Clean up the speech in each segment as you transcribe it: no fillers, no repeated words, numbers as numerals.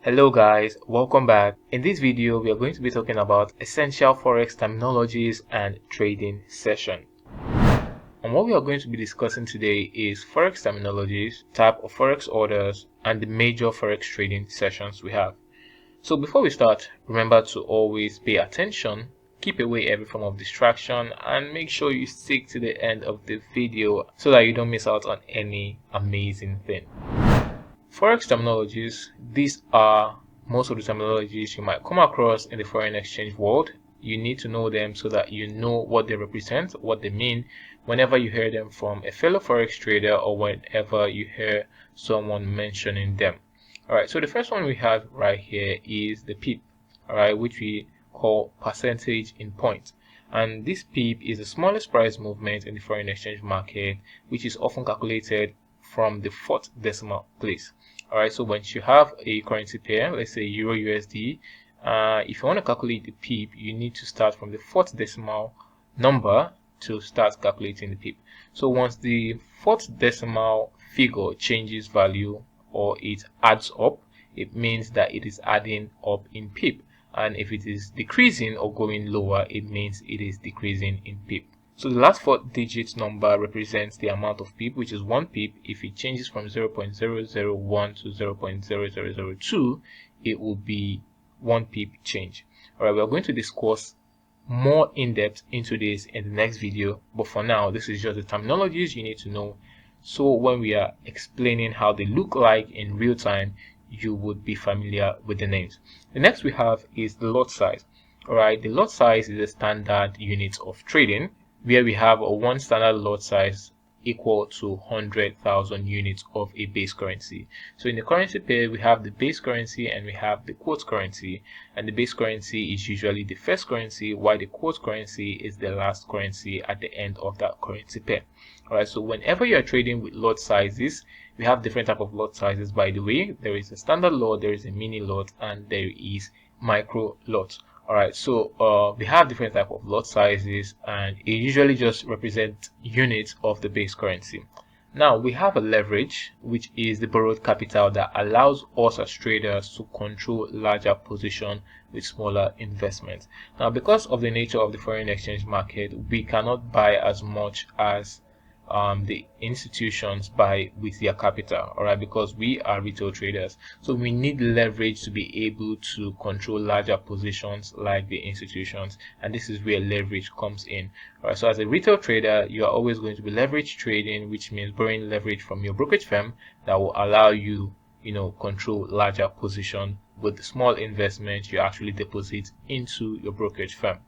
Hello guys, welcome back. In this video, we are going to be talking about essential Forex terminologies and trading session. And what we are going to be discussing today is Forex terminologies, type of Forex orders, and the major Forex trading sessions we have. So before we start, remember to always pay attention, keep away every form of distraction, and make sure you stick to the end of the video so that you don't miss out on any amazing thing. Forex terminologies, these are most of the terminologies you might come across in the foreign exchange world. You need to know them so that you know what they represent, what they mean, whenever you hear them from a fellow Forex trader or whenever you hear someone mentioning them. Alright, so the first one we have right here is the PIP, alright, which we call percentage in point. And this PIP is the smallest price movement in the foreign exchange market, which is often calculated from the fourth decimal place. Alright, so once you have a currency pair, let's say Euro USD, if you want to calculate the PIP, you need to start from the fourth decimal number to start calculating the PIP. So once the fourth decimal figure changes value or it adds up, it means that it is adding up in PIP. And if it is decreasing or going lower, it means it is decreasing in PIP. So the last 4-digit number represents the amount of PIP, which is 1 PIP. If it changes from 0.001 to 0.0002, it will be 1 PIP change. Alright, we are going to discuss more in depth into this in the next video, but for now, this is just the terminologies you need to know. So when we are explaining how they look like in real time, you would be familiar with the names. The next we have is the lot size. Alright, the lot size is a standard unit of trading, where we have one standard lot size equal to 100,000 units of a base currency. So in the currency pair, we have the base currency and we have the quote currency, and the base currency is usually the first currency, while the quote currency is the last currency at the end of that currency pair. Alright, so whenever you are trading with lot sizes, we have different type of lot sizes. By the way, there is a standard lot, there is a mini lot, and there is micro lot. Alright, so we have different type of lot sizes, and it usually just represents units of the base currency. Now we have a leverage, which is the borrowed capital that allows us as traders to control larger position with smaller investments. Now, because of the nature of the foreign exchange market, we cannot buy as much as the institutions buy with their capital, all right, because we are retail traders. So we need leverage to be able to control larger positions like the institutions, and this is where leverage comes in. All right, so as a retail trader, you are always going to be leverage trading, which means borrowing leverage from your brokerage firm that will allow you, control larger position with the small investment you actually deposit into your brokerage firm.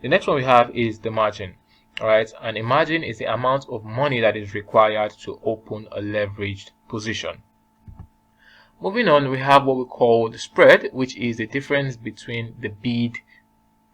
The next one we have is the margin. Alright, and a margin is the amount of money that is required to open a leveraged position. Moving on, we have what we call the spread, which is the difference between the bid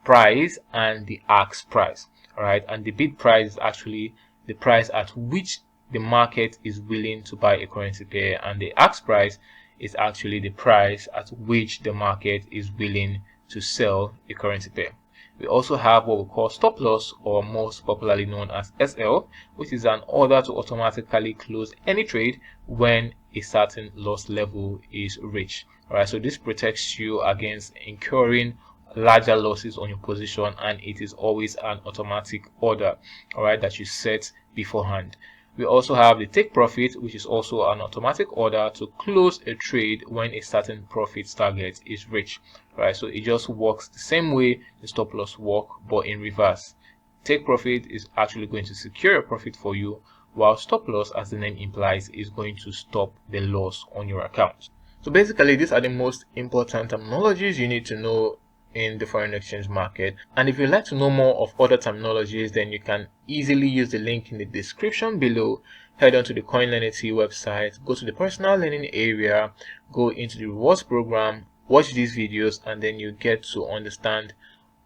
price and the ask price. Alright, and the bid price is actually the price at which the market is willing to buy a currency pair, and the ask price is actually the price at which the market is willing to sell a currency pair. We also have what we call stop loss, or most popularly known as SL, which is an order to automatically close any trade when a certain loss level is reached. Alright, so this protects you against incurring larger losses on your position, and it is always an automatic order, alright, that you set beforehand. We also have the take profit, which is also an automatic order to close a trade when a certain profit target is reached. Right, so it just works the same way the stop loss work, but in reverse. Take profit is actually going to secure a profit for you, while stop loss, as the name implies, is going to stop the loss on your account. So basically, these are the most important terminologies you need to know in the foreign exchange market. And if you'd like to know more of other terminologies, then you can easily use the link in the description below. Head on to the CoinLearning website, go to the personal learning area, go into the rewards program, watch these videos, and then you get to understand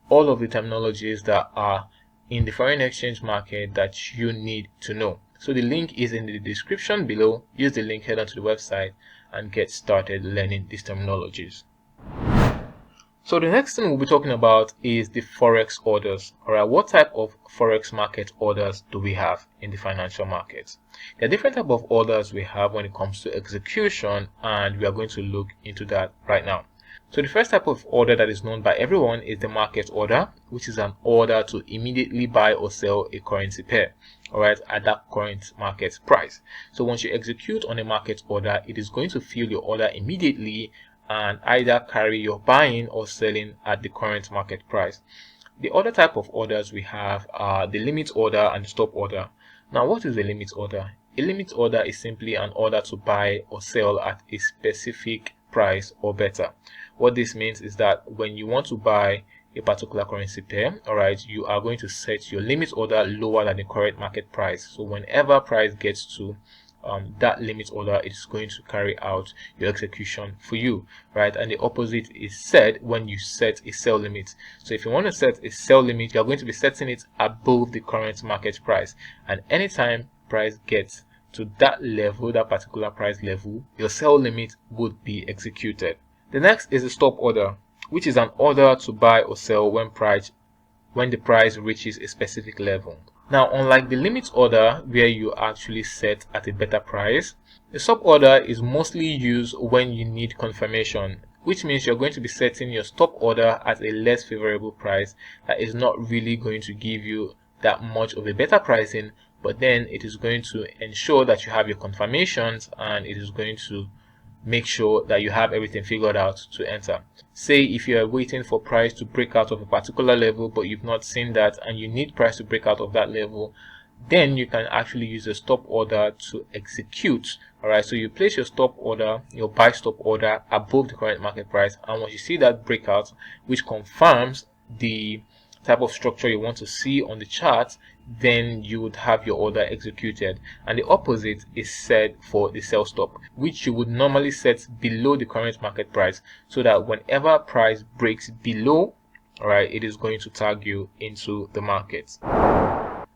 all of the terminologies that are in the foreign exchange market that you need to know. So the link is in the description below. Use the link, head on to the website, and get started learning these terminologies. So the next thing we'll be talking about is the Forex orders. Alright, what type of Forex market orders do we have in the financial markets? There are different type of orders we have when it comes to execution, and we are going to look into that right now. So the first type of order that is known by everyone is the market order, which is an order to immediately buy or sell a currency pair, alright, at that current market price. So once you execute on a market order, it is going to fill your order immediately and either carry your buying or selling at the current market price. The other type of orders we have are the limit order and the stop order. Now, what is a limit order? A limit order is simply an order to buy or sell at a specific price or better. What this means is that when you want to buy a particular currency pair, alright, you are going to set your limit order lower than the current market price. So whenever price gets to that limit order, it's going to carry out your execution for you, right? And the opposite is said when you set a sell limit. So if you want to set a sell limit, you're going to be setting it above the current market price, and anytime price gets to that level, that particular price level, your sell limit would be executed. The next is a stop order, which is an order to buy or sell when the price reaches a specific level. Now, unlike the limit order where you actually set at a better price, the stop order is mostly used when you need confirmation, which means you're going to be setting your stop order at a less favorable price that is not really going to give you that much of a better pricing, but then it is going to ensure that you have your confirmations, and it is going to make sure that you have everything figured out to enter. Say if you are waiting for price to break out of a particular level but you've not seen that and you need price to break out of that level, then you can actually use a stop order to execute. Alright, so you place your stop order, your buy stop order above the current market price, and once you see that breakout, which confirms the type of structure you want to see on the chart, then you would have your order executed. And the opposite is said for the sell stop, which you would normally set below the current market price, so that whenever price breaks below, alright, it is going to tag you into the market.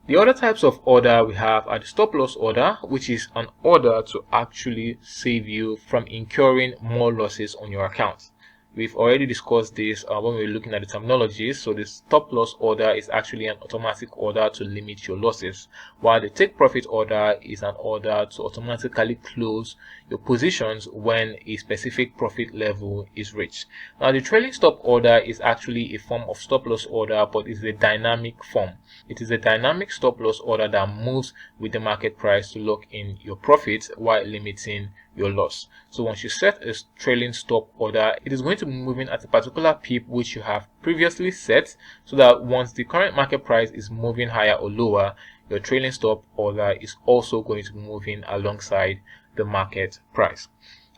The other types of order we have are the stop loss order, which is an order to actually save you from incurring more losses on your account. We've already discussed this when we were looking at the terminologies. So the stop loss order is actually an automatic order to limit your losses, while the take profit order is an order to automatically close your positions when a specific profit level is reached. Now, the trailing stop order is actually a form of stop loss order, but is a dynamic form. It is a dynamic stop loss order that moves with the market price to lock in your profits while limiting your loss. So once you set a trailing stop order, it is going to be moving at a particular pip which you have previously set, so that once the current market price is moving higher or lower, your trailing stop order is also going to be moving alongside the market price.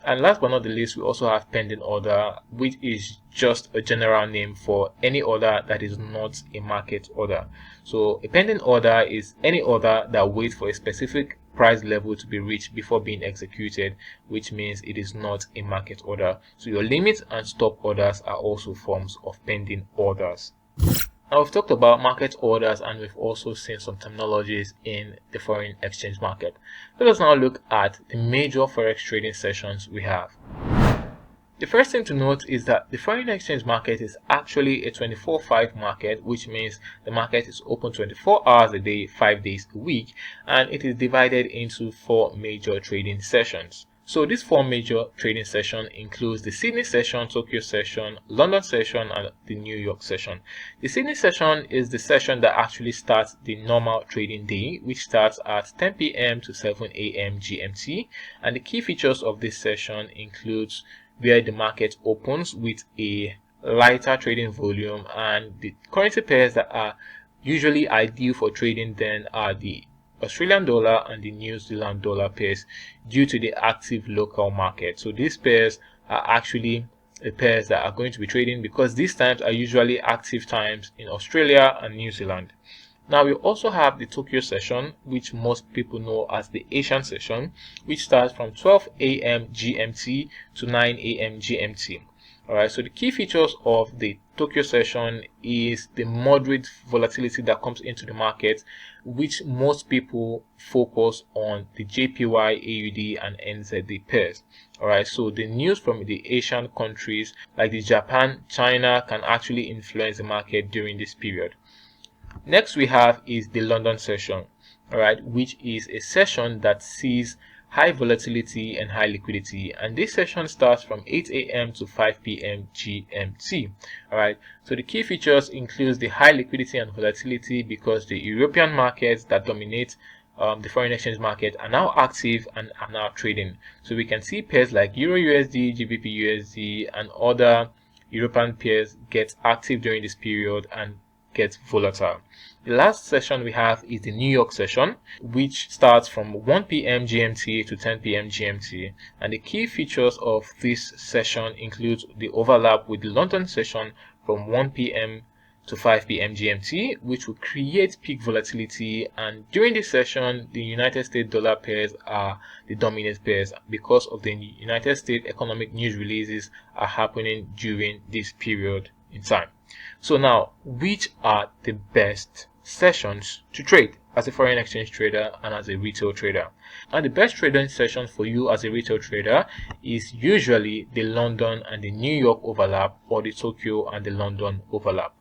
And last but not the least, we also have pending order, which is just a general name for any order that is not a market order. So a pending order is any order that waits for a specific price level to be reached before being executed, which means it is not a market order. So your limit and stop orders are also forms of pending orders. Now, we've talked about market orders, and we've also seen some terminologies in the foreign exchange market. Let us now look at the major forex trading sessions we have. The first thing to note is that the foreign exchange market is actually a 24/5 market, which means the market is open 24 hours a day, 5 days a week, and it is divided into 4 major trading sessions. So these 4 major trading sessions includes the Sydney session, Tokyo session, London session, and the New York session. The Sydney session is the session that actually starts the normal trading day, which starts at 10 p.m. to 7 a.m. GMT. And the key features of this session includes where the market opens with a lighter trading volume, and the currency pairs that are usually ideal for trading then are the Australian dollar and the New Zealand dollar pairs due to the active local market. So these pairs are actually the pairs that are going to be trading because these times are usually active times in Australia and New Zealand. Now, we also have the Tokyo session, which most people know as the Asian session, which starts from 12 a.m. GMT to 9 a.m. GMT. Alright, so the key features of the Tokyo session is the moderate volatility that comes into the market, which most people focus on the JPY, AUD, and NZD pairs. Alright, so the news from the Asian countries like the Japan, China can actually influence the market during this period. Next we have is the London session, alright, which is a session that sees high volatility and high liquidity, and this session starts from 8 a.m. to 5 p.m. GMT. Alright, so the key features includes the high liquidity and volatility because the European markets that dominate the foreign exchange market are now active and are now trading. So we can see pairs like Euro USD, GBP USD, and other European pairs get active during this period and get volatile. The last session we have is the New York session, which starts from 1 p.m. GMT to 10 p.m. GMT, and the key features of this session include the overlap with the London session from 1 p.m. to 5 p.m. GMT, which will create peak volatility. And during this session, the United States dollar pairs are the dominant pairs because of the United States economic news releases are happening during this period in time. So now, which are the best sessions to trade as a foreign exchange trader and as a retail trader? And the best trading session for you as a retail trader is usually the London and the New York overlap, or the Tokyo and the London overlap.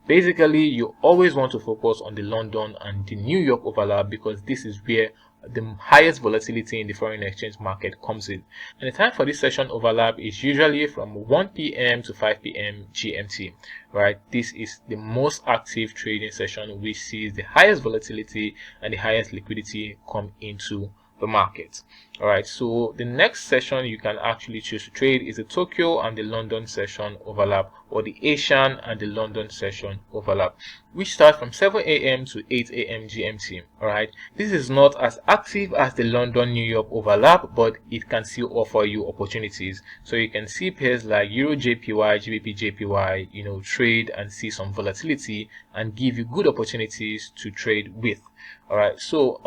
Basically, you always want to focus on the London and the New York overlap because this is where the highest volatility in the foreign exchange market comes in. And the time for this session overlap is usually from 1 p.m. to 5 p.m. GMT. Right, this is the most active trading session which sees the highest volatility and the highest liquidity come into the market. Alright, so the next session you can actually choose to trade is the Tokyo and the London session overlap, or the Asian and the London session overlap, which starts from 7 a.m. to 8 a.m. GMT. Alright, this is not as active as the London New York overlap, but it can still offer you opportunities. So you can see pairs like Euro JPY, GBP JPY, trade and see some volatility and give you good opportunities to trade with. Alright, so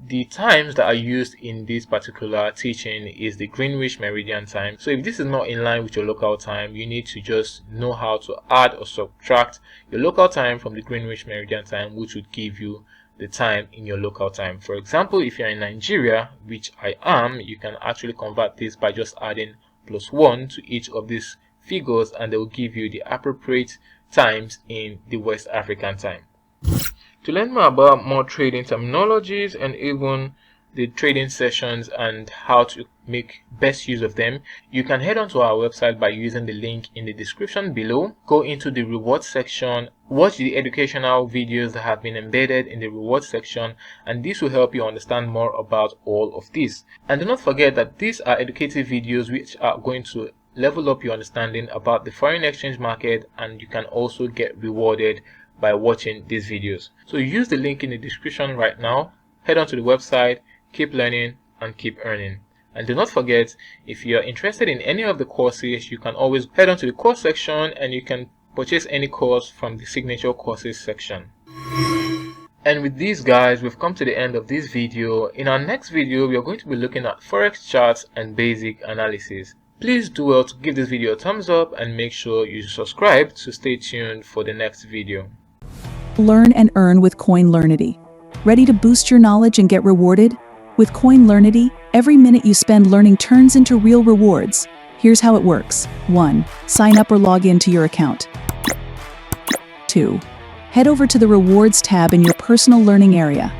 the times that are used in this particular teaching is the Greenwich Meridian time. So if this is not in line with your local time, you need to just know how to add or subtract your local time from the Greenwich Meridian time, which would give you the time in your local time. For example, if you're in Nigeria, which I am, you can actually convert this by just adding +1 to each of these figures, and they will give you the appropriate times in the West African time. To learn more about more trading terminologies and even the trading sessions and how to make best use of them, you can head on to our website by using the link in the description below. Go into the rewards section, watch the educational videos that have been embedded in the rewards section, and this will help you understand more about all of this. And do not forget that these are educative videos which are going to level up your understanding about the foreign exchange market, and you can also get rewarded by watching these videos. So use the link in the description right now, head on to the website, keep learning and keep earning. And do not forget, if you are interested in any of the courses, you can always head on to the course section and you can purchase any course from the signature courses section. And with these guys, we've come to the end of this video. In our next video, we are going to be looking at Forex charts and basic analysis. Please do well to give this video a thumbs up and make sure you subscribe to stay tuned for the next video. Learn and earn with CoinLearnity. Ready to boost your knowledge and get rewarded? With CoinLearnity, every minute you spend learning turns into real rewards. Here's how it works. 1. Sign up or log in to your account. 2. Head over to the Rewards tab in your personal learning area.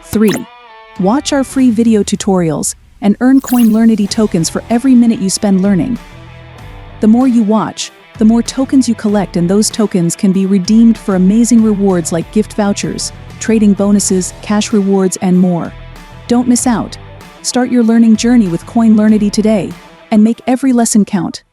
3. Watch our free video tutorials and earn CoinLearnity tokens for every minute you spend learning. The more you watch, the more tokens you collect, and those tokens can be redeemed for amazing rewards like gift vouchers, trading bonuses, cash rewards, and more. Don't miss out. Start your learning journey with CoinLearnity today and make every lesson count.